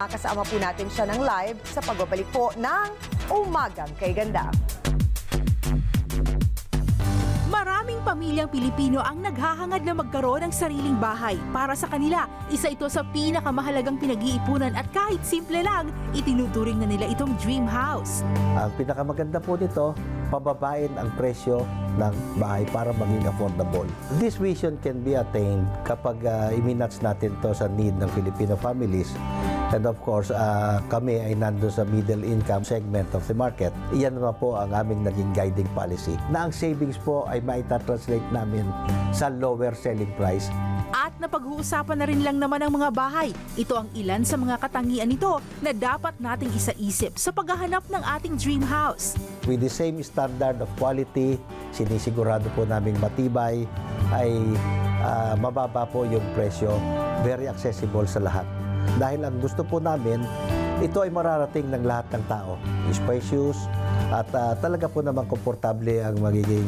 Kasama po natin siya ng live sa pagbabalik po ng Umagang Kay Ganda. Maraming pamilyang Pilipino ang naghahangad na magkaroon ng sariling bahay. Para sa kanila, isa ito sa pinakamahalagang pinag-iipunan at kahit simple lang, itinuturing na nila itong dream house. Ang pinakamaganda po nito, pababain ang presyo ng bahay para maging affordable. This vision can be attained kapag iminats natin to sa need ng Filipino families. And of course, kami ay nandun sa middle income segment of the market. Iyan naman po ang aming naging guiding policy. Na ang savings po ay maita-translate namin sa lower selling price. At napag-uusapan na rin lang naman ang mga bahay. Ito ang ilan sa mga katangian nito na dapat nating isaisip sa paghahanap ng ating dream house. With the same standard of quality, sinisigurado po naming matibay, ay mababa po yung presyo, very accessible sa lahat. Dahil ang gusto po namin, ito ay mararating ng lahat ng tao. Spacious at talaga po naman komportable ang magiging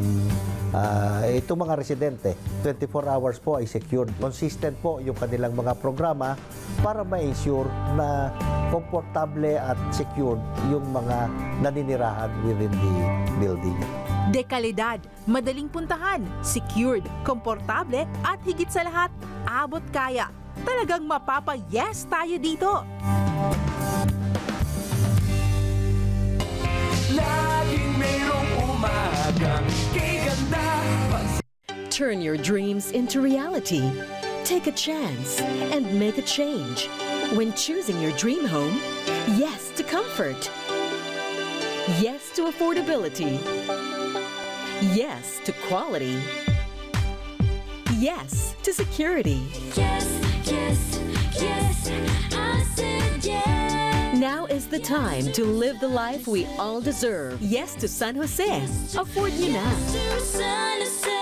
itong mga residente. 24 hours po ay secured. Consistent po yung kanilang mga programa para ma-ensure na komportable at secured yung mga naninirahan within the building. Dekalidad, madaling puntahan, secured, komportable at higit sa lahat, abot kaya. Talagang mapapa-yes tayo dito. Laging mayroong umagang kay ganda. Turn your dreams into reality. Take a chance and make a change. When choosing your dream home, yes to comfort. Yes to affordability. Yes to quality. Yes to security. Yes, yes, yes, I said yes. Now is the time to live the life we all deserve. Yes to San Jose. Afford nyo na. To San Jose.